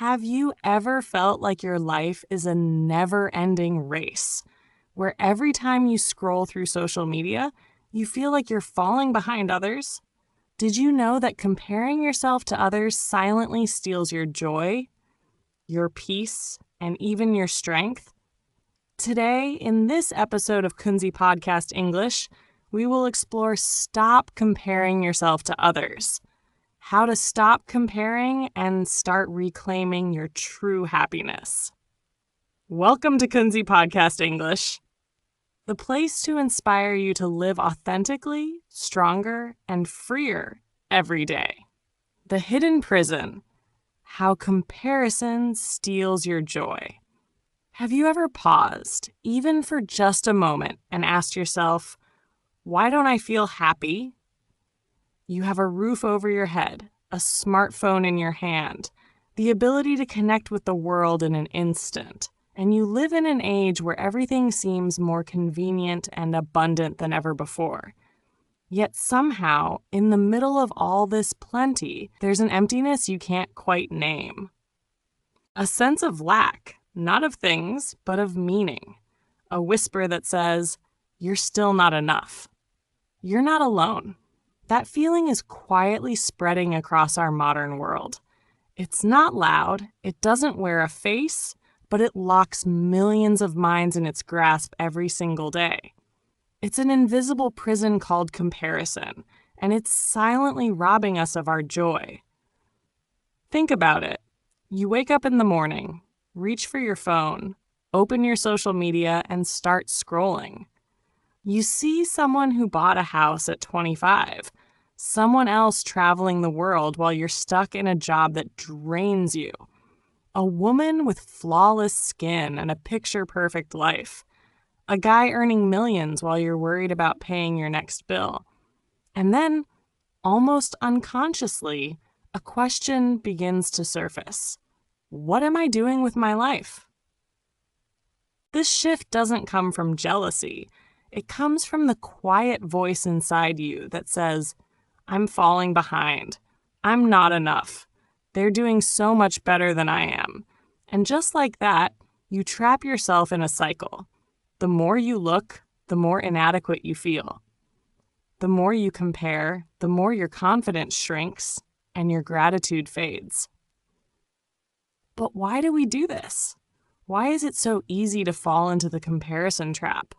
Have you ever felt like your life is a never-ending race, where every time you scroll through social media, you feel like you're falling behind others? Did you know that comparing yourself to others silently steals your joy, your peace, and even your strength? Today, in this episode of Kunzy Podcast English, we will explore stop comparing yourself to others. How to stop comparing and start reclaiming your true happiness. Welcome to Kunzy Podcast English, the place to inspire you to live authentically, stronger, and freer every day. The hidden prison, how comparison steals your joy. Have you ever paused, even for just a moment, and asked yourself, why don't I feel happy? You have a roof over your head, a smartphone in your hand, the ability to connect with the world in an instant, and you live in an age where everything seems more convenient and abundant than ever before. Yet somehow, in the middle of all this plenty, there's an emptiness you can't quite name. A sense of lack, not of things, but of meaning. A whisper that says, you're still not enough. You're not alone. That feeling is quietly spreading across our modern world. It's not loud, it doesn't wear a face, but it locks millions of minds in its grasp every single day. It's an invisible prison called comparison, and it's silently robbing us of our joy. Think about it. You wake up in the morning, reach for your phone, open your social media, and start scrolling. You see someone who bought a house at 25, someone else traveling the world while you're stuck in a job that drains you, a woman with flawless skin and a picture-perfect life, a guy earning millions while you're worried about paying your next bill. And then, almost unconsciously, a question begins to surface. What am I doing with my life? This shift doesn't come from jealousy. It comes from the quiet voice inside you that says, I'm falling behind. I'm not enough. They're doing so much better than I am. And just like that, you trap yourself in a cycle. The more you look, the more inadequate you feel. The more you compare, the more your confidence shrinks and your gratitude fades. But why do we do this? Why is it so easy to fall into the comparison trap?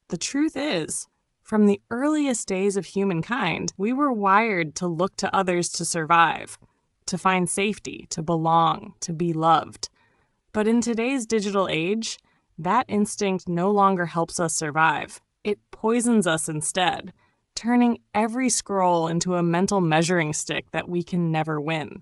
The truth is, from the earliest days of humankind, we were wired to look to others to survive, to find safety, to belong, to be loved. But in today's digital age, that instinct no longer helps us survive. It poisons us instead, turning every scroll into a mental measuring stick that we can never win.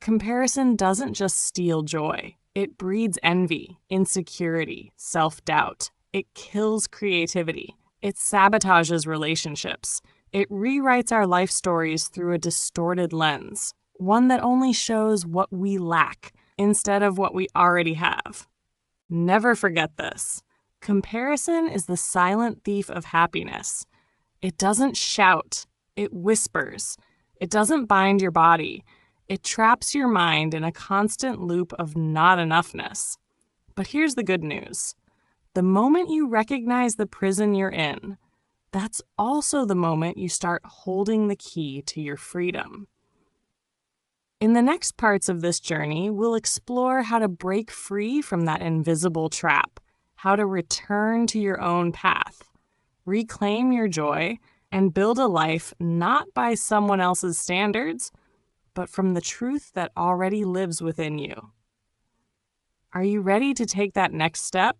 Comparison doesn't just steal joy. It breeds envy, insecurity, self-doubt. It kills creativity. It sabotages relationships. It rewrites our life stories through a distorted lens, one that only shows what we lack instead of what we already have. Never forget this. Comparison is the silent thief of happiness. It doesn't shout. It whispers. It doesn't bind your body. It traps your mind in a constant loop of not enoughness. But here's the good news. The moment you recognize the prison you're in, that's also the moment you start holding the key to your freedom. In the next parts of this journey, we'll explore how to break free from that invisible trap, how to return to your own path, reclaim your joy, and build a life not by someone else's standards, but from the truth that already lives within you. Are you ready to take that next step?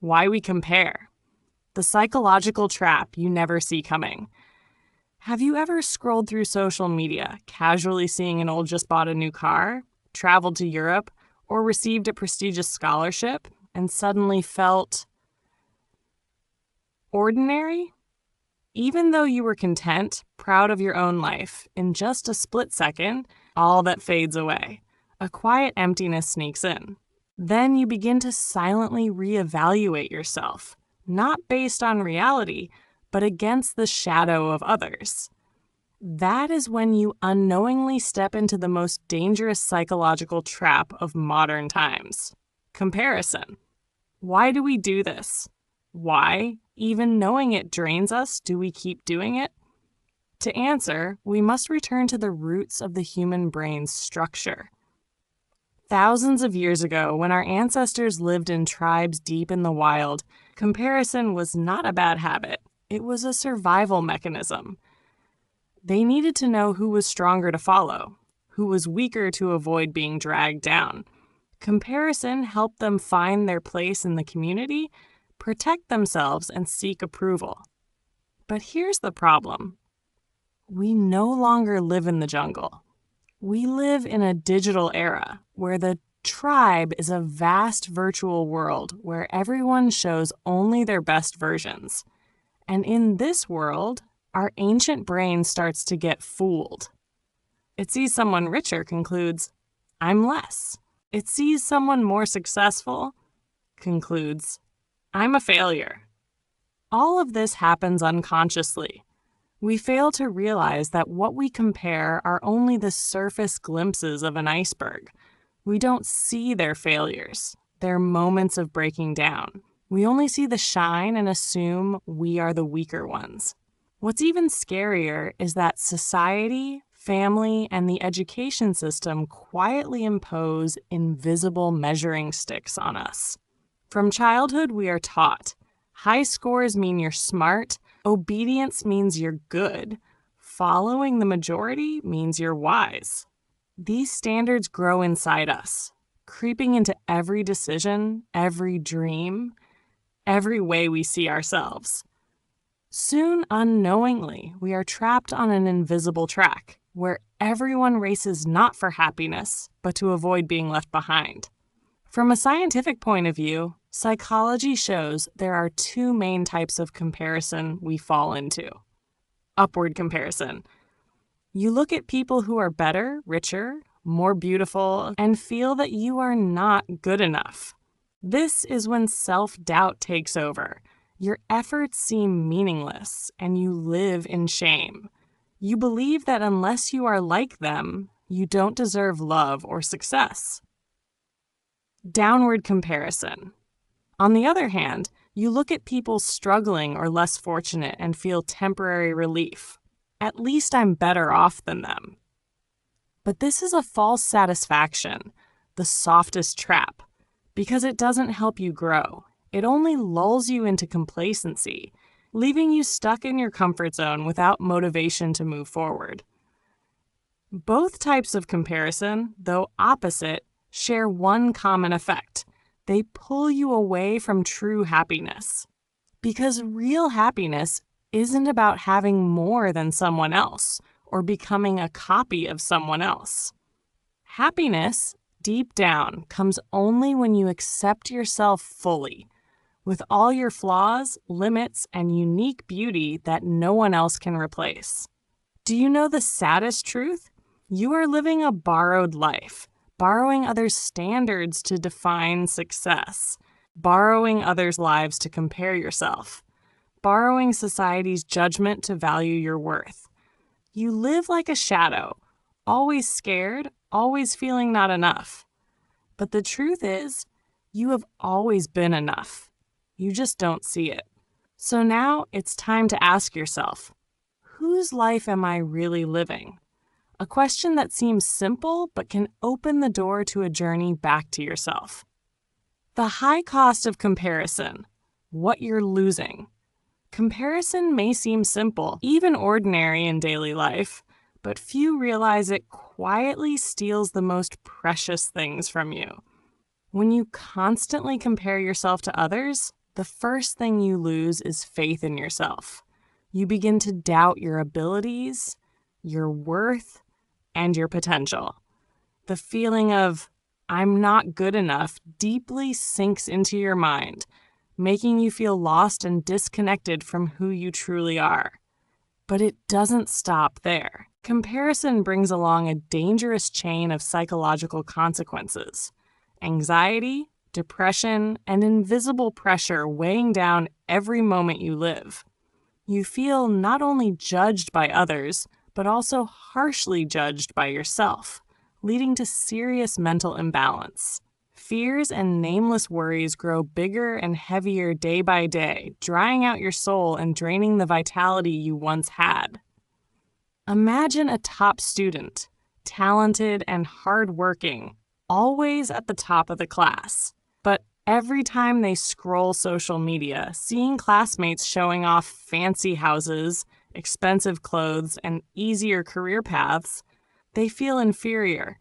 Why we compare. The psychological trap you never see coming. Have you ever scrolled through social media, casually seeing an old just bought a new car, traveled to Europe, or received a prestigious scholarship, and suddenly felt ordinary? Even though you were content, proud of your own life, in just a split second, all that fades away. A quiet emptiness sneaks in. Then you begin to silently reevaluate yourself, not based on reality, but against the shadow of others. That is when you unknowingly step into the most dangerous psychological trap of modern times: comparison. Why do we do this? Why, even knowing it drains us, do we keep doing it? To answer, we must return to the roots of the human brain's structure. Thousands of years ago, when our ancestors lived in tribes deep in the wild, comparison was not a bad habit. It was a survival mechanism. They needed to know who was stronger to follow, who was weaker to avoid being dragged down. Comparison helped them find their place in the community, protect themselves, and seek approval. But here's the problem. We no longer live in the jungle. We live in a digital era where the tribe is a vast virtual world where everyone shows only their best versions. And in this world, our ancient brain starts to get fooled. It sees someone richer, concludes, I'm less. It sees someone more successful, concludes, I'm a failure. All of this happens unconsciously. We fail to realize that what we compare are only the surface glimpses of an iceberg. We don't see their failures, their moments of breaking down. We only see the shine and assume we are the weaker ones. What's even scarier is that society, family, and the education system quietly impose invisible measuring sticks on us. From childhood, we are taught high scores mean you're smart, obedience means you're good, following the majority means you're wise. These standards grow inside us, creeping into every decision, every dream, every way we see ourselves. Soon, unknowingly, we are trapped on an invisible track where everyone races not for happiness, but to avoid being left behind. From a scientific point of view, psychology shows there are two main types of comparison we fall into. Upward comparison. You look at people who are better, richer, more beautiful, and feel that you are not good enough. This is when self-doubt takes over. Your efforts seem meaningless, and you live in shame. You believe that unless you are like them, you don't deserve love or success. Downward comparison. On the other hand, you look at people struggling or less fortunate and feel temporary relief. At least I'm better off than them. But this is a false satisfaction, the softest trap, because it doesn't help you grow. It only lulls you into complacency, leaving you stuck in your comfort zone without motivation to move forward. Both types of comparison, though opposite, share one common effect. They pull you away from true happiness. Because real happiness isn't about having more than someone else or becoming a copy of someone else. Happiness, deep down, comes only when you accept yourself fully, with all your flaws, limits, and unique beauty that no one else can replace. Do you know the saddest truth? You are living a borrowed life, borrowing others' standards to define success, borrowing others' lives to compare yourself, borrowing society's judgment to value your worth. You live like a shadow, always scared, always feeling not enough. But the truth is, you have always been enough. You just don't see it. So now it's time to ask yourself, whose life am I really living? A question that seems simple but can open the door to a journey back to yourself. The high cost of comparison, what you're losing. Comparison may seem simple, even ordinary in daily life, but few realize it quietly steals the most precious things from you. When you constantly compare yourself to others, the first thing you lose is faith in yourself. You begin to doubt your abilities, your worth, and your potential. The feeling of, I'm not good enough, deeply sinks into your mind, making you feel lost and disconnected from who you truly are. But it doesn't stop there. Comparison brings along a dangerous chain of psychological consequences. Anxiety, depression, and invisible pressure weighing down every moment you live. You feel not only judged by others, but also harshly judged by yourself, leading to serious mental imbalance. Fears and nameless worries grow bigger and heavier day by day, drying out your soul and draining the vitality you once had. Imagine a top student, talented and hardworking, always at the top of the class. But every time they scroll social media, seeing classmates showing off fancy houses, expensive clothes, and easier career paths, they feel inferior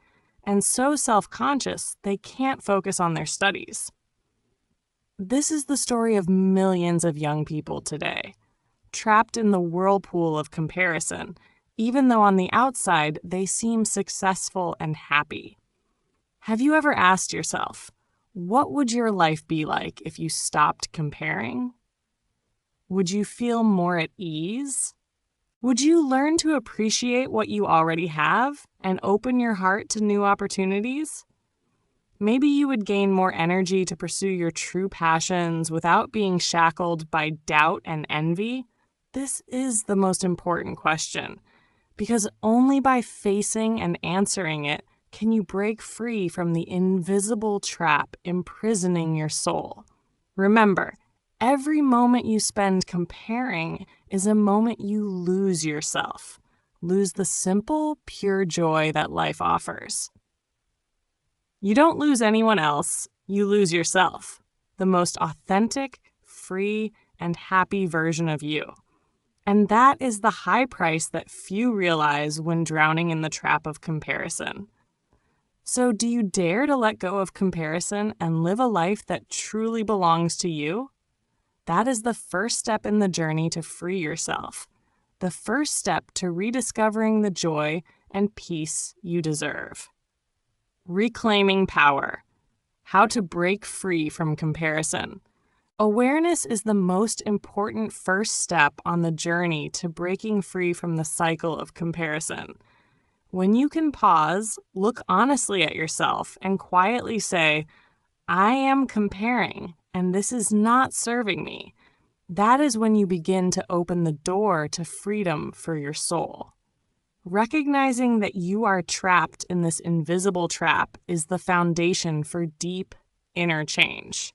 and so self-conscious they can't focus on their studies. This is the story of millions of young people today, trapped in the whirlpool of comparison, even though on the outside they seem successful and happy. Have you ever asked yourself, what would your life be like if you stopped comparing? Would you feel more at ease? Would you learn to appreciate what you already have and open your heart to new opportunities? Maybe you would gain more energy to pursue your true passions without being shackled by doubt and envy? This is the most important question, because only by facing and answering it can you break free from the invisible trap imprisoning your soul. Remember, every moment you spend comparing is a moment you lose yourself, lose the simple, pure joy that life offers. You don't lose anyone else, you lose yourself, the most authentic, free, and happy version of you. And that is the high price that few realize when drowning in the trap of comparison. So do you dare to let go of comparison and live a life that truly belongs to you? That is the first step in the journey to free yourself, the first step to rediscovering the joy and peace you deserve. Reclaiming power. How to break free from comparison. Awareness is the most important first step on the journey to breaking free from the cycle of comparison. When you can pause, look honestly at yourself, and quietly say, I am comparing, and this is not serving me, that is when you begin to open the door to freedom for your soul. Recognizing that you are trapped in this invisible trap is the foundation for deep inner change.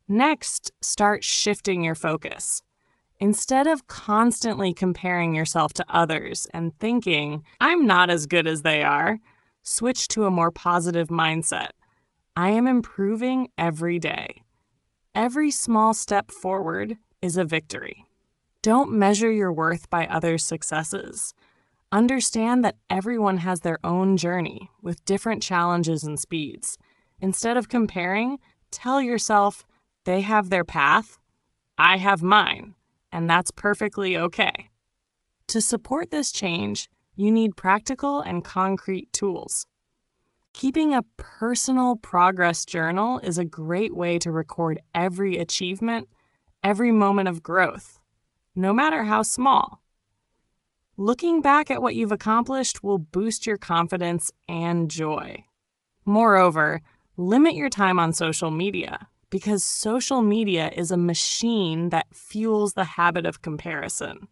Next, start shifting your focus. Instead of constantly comparing yourself to others and thinking, I'm not as good as they are, switch to a more positive mindset. I am improving every day. Every small step forward is a victory. Don't measure your worth by others' successes. Understand that everyone has their own journey with different challenges and speeds. Instead of comparing, tell yourself, they have their path, I have mine, and that's perfectly okay. To support this change, you need practical and concrete tools. Keeping a personal progress journal is a great way to record every achievement, every moment of growth, no matter how small. Looking back at what you've accomplished will boost your confidence and joy. Moreover, limit your time on social media, because social media is a machine that fuels the habit of comparison.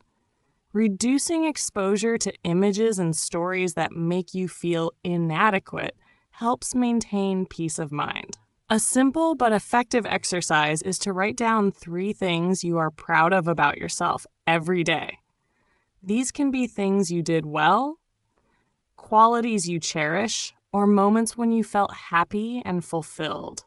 Reducing exposure to images and stories that make you feel inadequate helps maintain peace of mind. A simple but effective exercise is to write down 3 things you are proud of about yourself every day. These can be things you did well, qualities you cherish, or moments when you felt happy and fulfilled.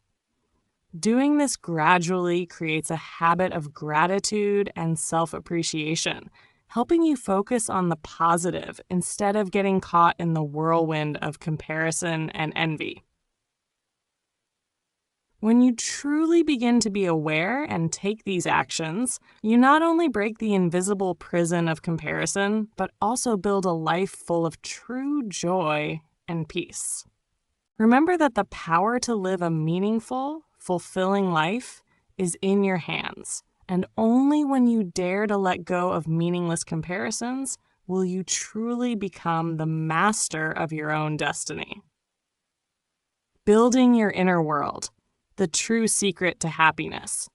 Doing this gradually creates a habit of gratitude and self-appreciation, helping you focus on the positive instead of getting caught in the whirlwind of comparison and envy. When you truly begin to be aware and take these actions, you not only break the invisible prison of comparison, but also build a life full of true joy and peace. Remember that the power to live a meaningful, fulfilling life is in your hands, and only when you dare to let go of meaningless comparisons will you truly become the master of your own destiny. Building your inner world. The true secret to happiness.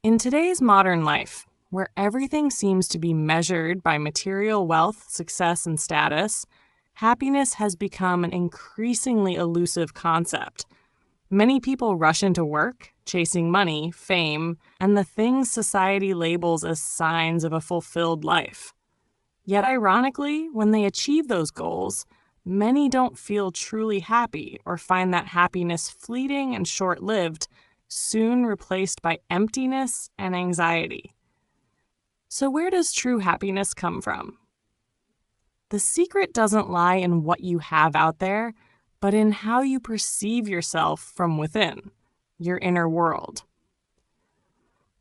In today's modern life, where everything seems to be measured by material wealth, success, and status, happiness has become an increasingly elusive concept. Many people rush into work, chasing money, fame, and the things society labels as signs of a fulfilled life. Yet ironically, when they achieve those goals, many don't feel truly happy or find that happiness fleeting and short-lived, soon replaced by emptiness and anxiety. So where does true happiness come from? The secret doesn't lie in what you have out there, but in how you perceive yourself from within, your inner world.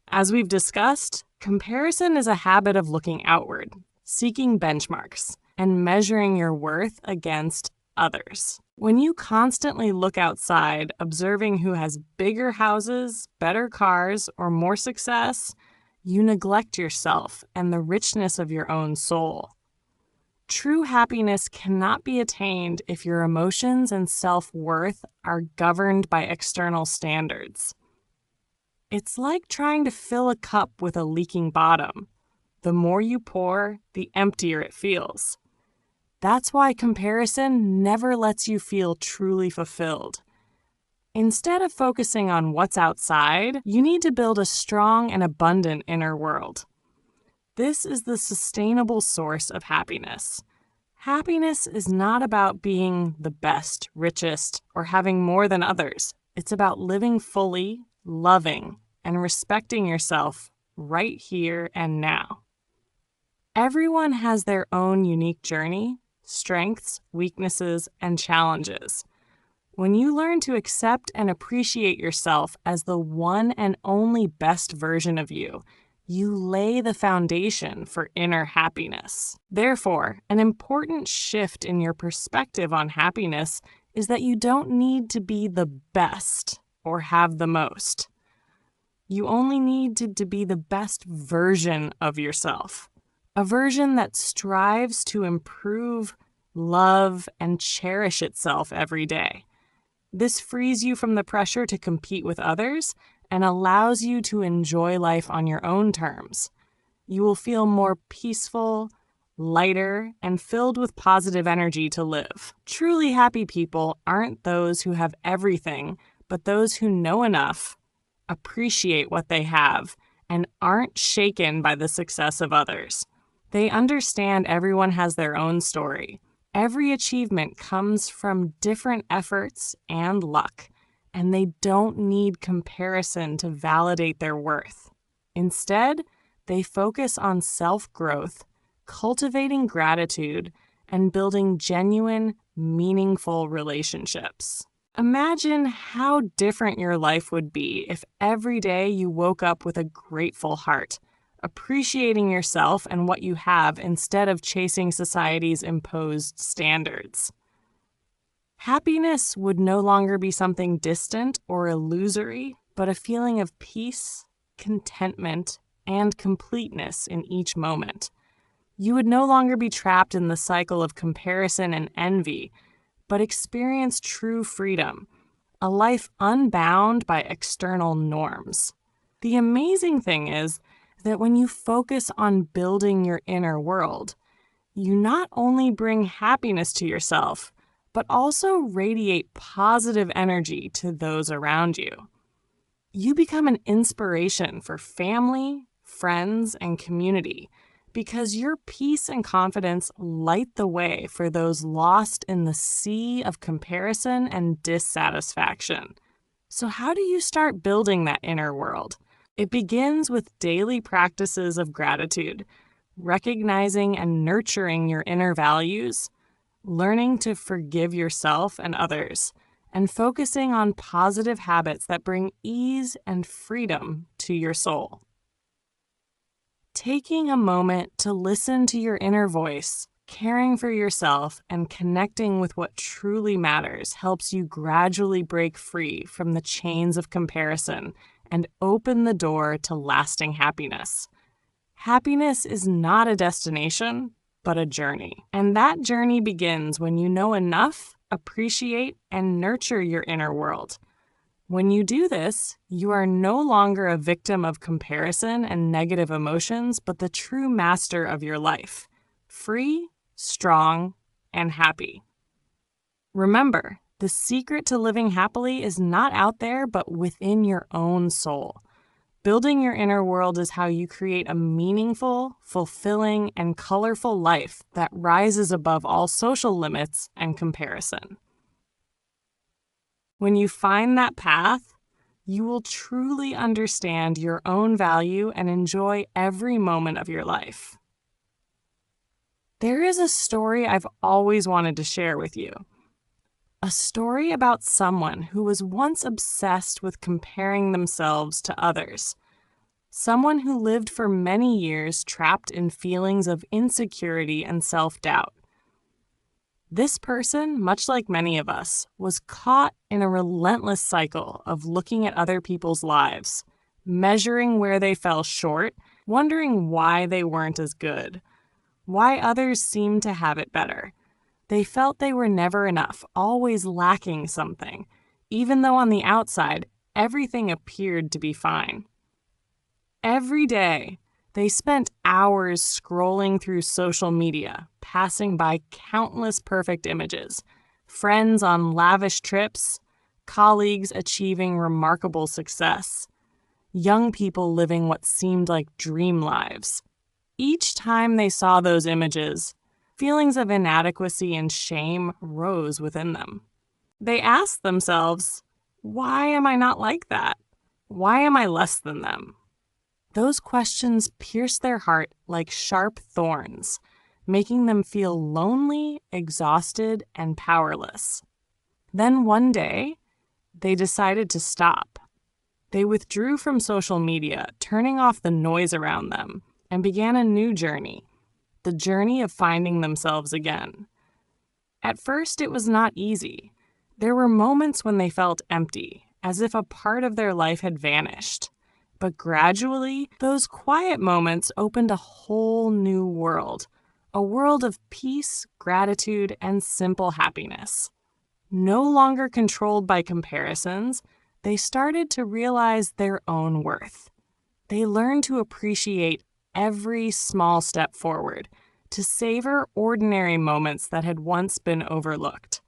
As we've discussed, comparison is a habit of looking outward, seeking benchmarks, and measuring your worth against others. When you constantly look outside, observing who has bigger houses, better cars, or more success, you neglect yourself and the richness of your own soul. True happiness cannot be attained if your emotions and self-worth are governed by external standards. It's like trying to fill a cup with a leaking bottom. The more you pour, the emptier it feels. That's why comparison never lets you feel truly fulfilled. Instead of focusing on what's outside, you need to build a strong and abundant inner world. This is the sustainable source of happiness. Happiness is not about being the best, richest, or having more than others. It's about living fully, loving, and respecting yourself right here and now. Everyone has their own unique journey, strengths, weaknesses, and challenges. When you learn to accept and appreciate yourself as the one and only best version of you, you lay the foundation for inner happiness. Therefore, an important shift in your perspective on happiness is that you don't need to be the best or have the most. You only need to be the best version of yourself, a version that strives to improve, love, and cherish itself every day. This frees you from the pressure to compete with others and allows you to enjoy life on your own terms. You will feel more peaceful, lighter, and filled with positive energy to live. Truly happy people aren't those who have everything, but those who know enough, appreciate what they have, and aren't shaken by the success of others. They understand everyone has their own story. Every achievement comes from different efforts and luck, and they don't need comparison to validate their worth. Instead, they focus on self-growth, cultivating gratitude, and building genuine, meaningful relationships. Imagine how different your life would be if every day you woke up with a grateful heart, appreciating yourself and what you have instead of chasing society's imposed standards. Happiness would no longer be something distant or illusory, but a feeling of peace, contentment, and completeness in each moment. You would no longer be trapped in the cycle of comparison and envy, but experience true freedom, a life unbound by external norms. The amazing thing is that when you focus on building your inner world, you not only bring happiness to yourself, but also radiate positive energy to those around you. You become an inspiration for family, friends, and community because your peace and confidence light the way for those lost in the sea of comparison and dissatisfaction. So how do you start building that inner world? It begins with daily practices of gratitude, recognizing and nurturing your inner values, learning to forgive yourself and others, and focusing on positive habits that bring ease and freedom to your soul. Taking a moment to listen to your inner voice, caring for yourself, and connecting with what truly matters helps you gradually break free from the chains of comparison and open the door to lasting happiness. Happiness is not a destination, but a journey. And that journey begins when you know enough, appreciate, and nurture your inner world. When you do this, you are no longer a victim of comparison and negative emotions, but the true master of your life, free, strong, and happy. Remember, the secret to living happily is not out there, but within your own soul. Building your inner world is how you create a meaningful, fulfilling, and colorful life that rises above all social limits and comparison. When you find that path, you will truly understand your own value and enjoy every moment of your life. There is a story I've always wanted to share with you. A story about someone who was once obsessed with comparing themselves to others. Someone who lived for many years trapped in feelings of insecurity and self-doubt. This person, much like many of us, was caught in a relentless cycle of looking at other people's lives, measuring where they fell short, wondering why they weren't as good, why others seemed to have it better. They felt they were never enough, always lacking something, even though on the outside, everything appeared to be fine. Every day, they spent hours scrolling through social media, passing by countless perfect images, friends on lavish trips, colleagues achieving remarkable success, young people living what seemed like dream lives. Each time they saw those images, feelings of inadequacy and shame rose within them. They asked themselves, why am I not like that? Why am I less than them? Those questions pierced their heart like sharp thorns, making them feel lonely, exhausted, and powerless. Then one day, they decided to stop. They withdrew from social media, turning off the noise around them, and began a new journey, the journey of finding themselves again. At first, it was not easy. There were moments when they felt empty, as if a part of their life had vanished. But gradually, those quiet moments opened a whole new world, a world of peace, gratitude, and simple happiness. No longer controlled by comparisons, they started to realize their own worth. They learned to appreciate every small step forward, to savor ordinary moments that had once been overlooked.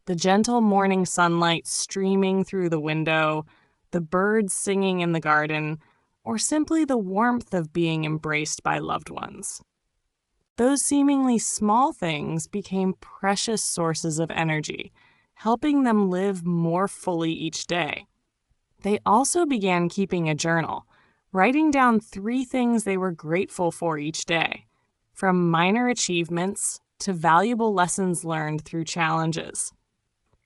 The gentle morning sunlight streaming through the window, the birds singing in the garden, or simply the warmth of being embraced by loved ones. Those seemingly small things became precious sources of energy, helping them live more fully each day. They also began keeping a journal, writing down 3 things they were grateful for each day, from minor achievements to valuable lessons learned through challenges.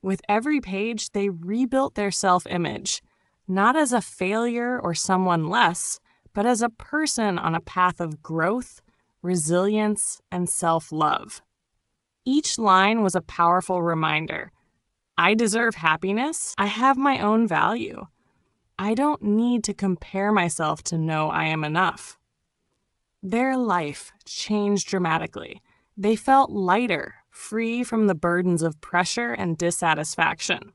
With every page, they rebuilt their self-image, not as a failure or someone less, but as a person on a path of growth, resilience, and self-love. Each line was a powerful reminder. I deserve happiness. I have my own value. I don't need to compare myself to know I am enough. Their life changed dramatically. They felt lighter, free from the burdens of pressure and dissatisfaction.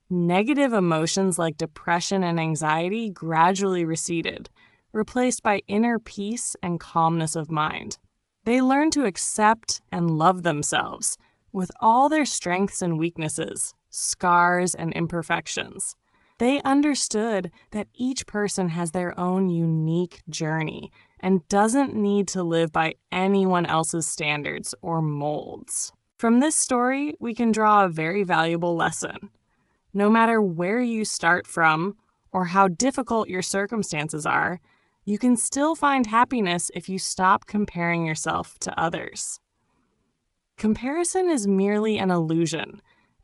Negative emotions like depression and anxiety gradually receded, replaced by inner peace and calmness of mind. They learned to accept and love themselves with all their strengths and weaknesses, scars and imperfections. They understood that each person has their own unique journey and doesn't need to live by anyone else's standards or molds. From this story, we can draw a very valuable lesson. No matter where you start from or how difficult your circumstances are, you can still find happiness if you stop comparing yourself to others. Comparison is merely an illusion,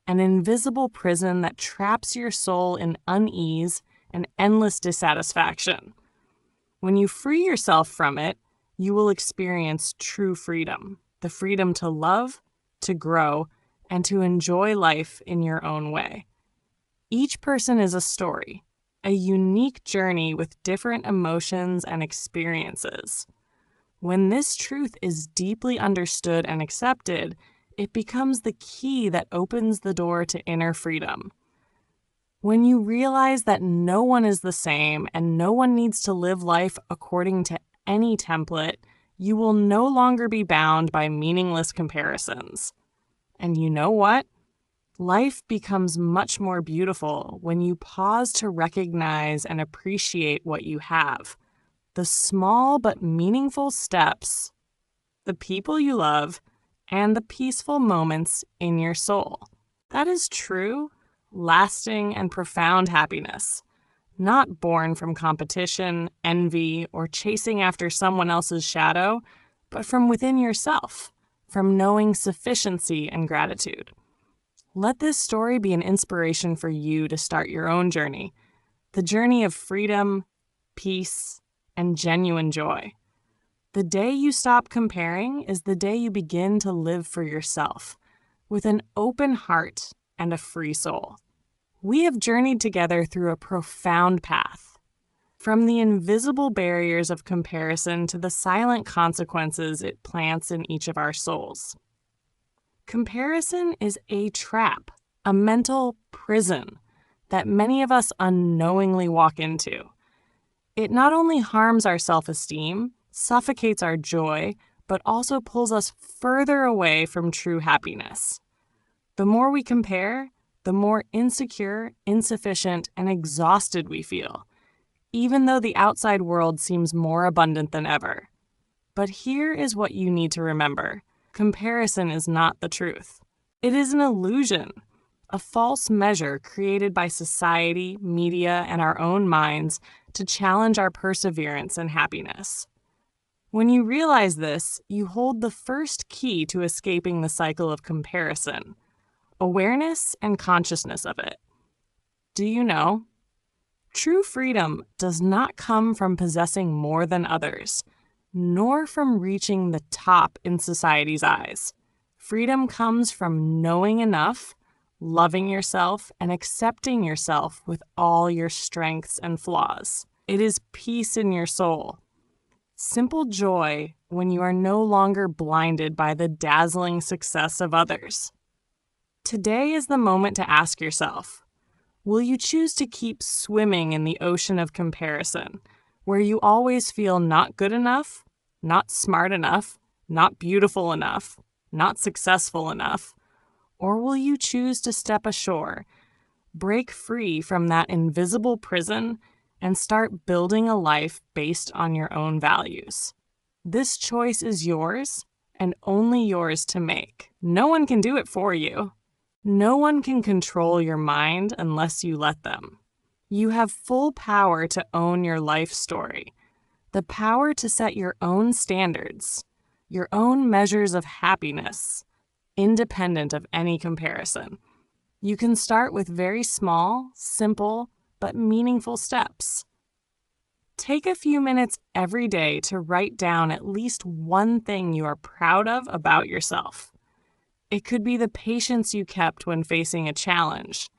an invisible prison that traps your soul in unease and endless dissatisfaction. When you free yourself from it, you will experience true freedom, the freedom to love, to grow, and to enjoy life in your own way. Each person is a story, a unique journey with different emotions and experiences. When this truth is deeply understood and accepted, it becomes the key that opens the door to inner freedom. When you realize that no one is the same and no one needs to live life according to any template, you will no longer be bound by meaningless comparisons. And you know what? Life becomes much more beautiful when you pause to recognize and appreciate what you have. The small but meaningful steps, the people you love, and the peaceful moments in your soul. That is true, lasting, and profound happiness, not born from competition, envy, or chasing after someone else's shadow, but from within yourself, from knowing sufficiency and gratitude. Let this story be an inspiration for you to start your own journey, the journey of freedom, peace, and genuine joy. The day you stop comparing is the day you begin to live for yourself, with an open heart and a free soul. We have journeyed together through a profound path, from the invisible barriers of comparison to the silent consequences it plants in each of our souls. Comparison is a trap, a mental prison that many of us unknowingly walk into. It not only harms our self-esteem, suffocates our joy, but also pulls us further away from true happiness. The more we compare, the more insecure, insufficient, and exhausted we feel, even though the outside world seems more abundant than ever. But here is what you need to remember. Comparison is not the truth. It is an illusion, a false measure created by society, media, and our own minds to challenge our perseverance and happiness. When you realize this, you hold the first key to escaping the cycle of comparison: awareness and consciousness of it. Do you know? True freedom does not come from possessing more than others, nor from reaching the top in society's eyes. Freedom comes from knowing enough, loving yourself, and accepting yourself with all your strengths and flaws. It is peace in your soul. Simple joy when you are no longer blinded by the dazzling success of others. Today is the moment to ask yourself, will you choose to keep swimming in the ocean of comparison, where you always feel not good enough, not smart enough, not beautiful enough, not successful enough? Or will you choose to step ashore, break free from that invisible prison, and start building a life based on your own values? This choice is yours, and only yours to make. No one can do it for you. No one can control your mind unless you let them. You have full power to own your life story, the power to set your own standards, your own measures of happiness, independent of any comparison. You can start with very small, simple, but meaningful steps. Take a few minutes every day to write down at least one thing you are proud of about yourself. It could be the patience you kept when facing a challenge,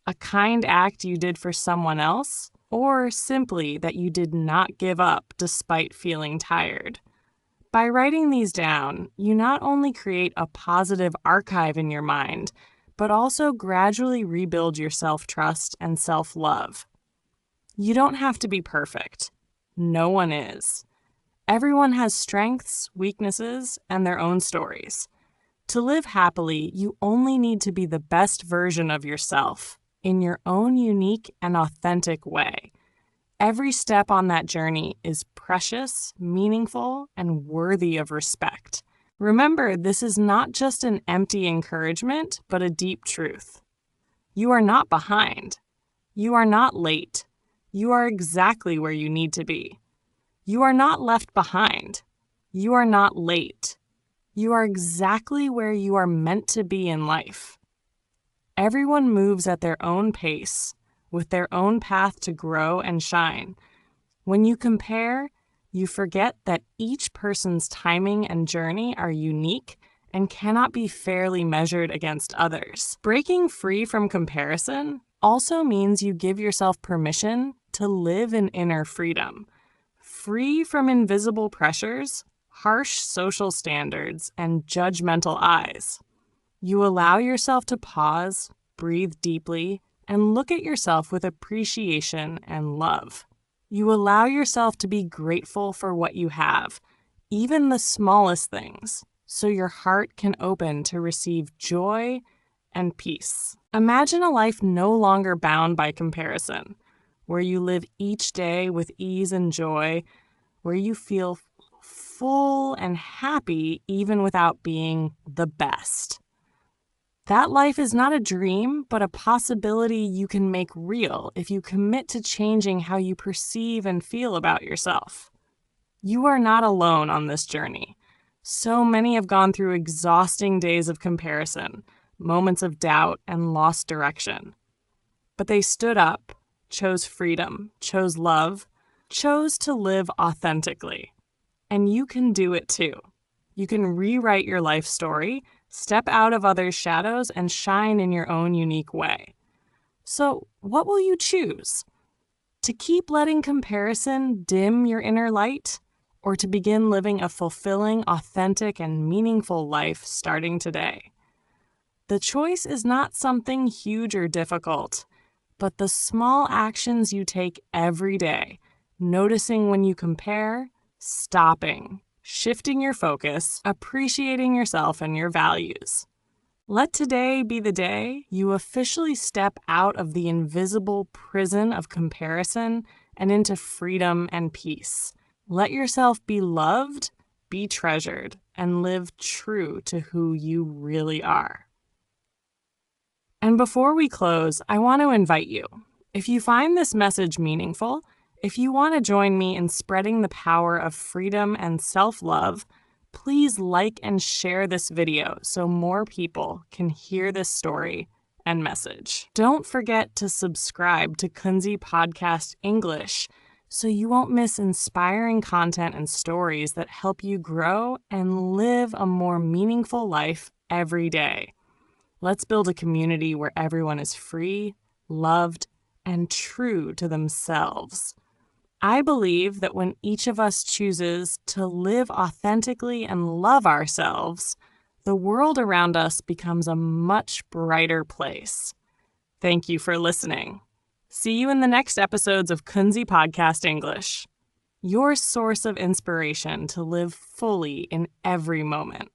a kind act you did for someone else, or simply that you did not give up despite feeling tired. By writing these down, you not only create a positive archive in your mind, but also gradually rebuild your self-trust and self-love. You don't have to be perfect. No one is. Everyone has strengths, weaknesses, and their own stories. To live happily, you only need to be the best version of yourself in your own unique and authentic way. Every step on that journey is precious, meaningful, and worthy of respect. Remember, this is not just an empty encouragement, but a deep truth. You are not behind. You are not late. You are exactly where you need to be. You are not left behind. You are not late. You are exactly where you are meant to be in life. Everyone moves at their own pace, with their own path to grow and shine. When you compare, you forget that each person's timing and journey are unique and cannot be fairly measured against others. Breaking free from comparison also means you give yourself permission to live in inner freedom, free from invisible pressures, harsh social standards, and judgmental eyes. You allow yourself to pause, breathe deeply, and look at yourself with appreciation and love. You allow yourself to be grateful for what you have, even the smallest things, so your heart can open to receive joy and peace. Imagine a life no longer bound by comparison, where you live each day with ease and joy, where you feel full and happy even without being the best. That life is not a dream, but a possibility you can make real if you commit to changing how you perceive and feel about yourself. You are not alone on this journey. So many have gone through exhausting days of comparison, moments of doubt, and lost direction. But they stood up, chose freedom, chose love, chose to live authentically. And you can do it too. You can rewrite your life story, step out of others' shadows, and shine in your own unique way. So, what will you choose? To keep letting comparison dim your inner light, or to begin living a fulfilling, authentic, and meaningful life starting today? The choice is not something huge or difficult, but the small actions you take every day, noticing when you compare, stopping, shifting your focus, appreciating yourself and your values. Let today be the day you officially step out of the invisible prison of comparison and into freedom and peace. Let yourself be loved, be treasured, and live true to who you really are. And before we close, I want to invite you. If you find this message meaningful, if you want to join me in spreading the power of freedom and self-love, please like and share this video so more people can hear this story and message. Don't forget to subscribe to Kunzy Podcast English so you won't miss inspiring content and stories that help you grow and live a more meaningful life every day. Let's build a community where everyone is free, loved, and true to themselves. I believe that when each of us chooses to live authentically and love ourselves, the world around us becomes a much brighter place. Thank you for listening. See you in the next episodes of Kunzy Podcast English, your source of inspiration to live fully in every moment.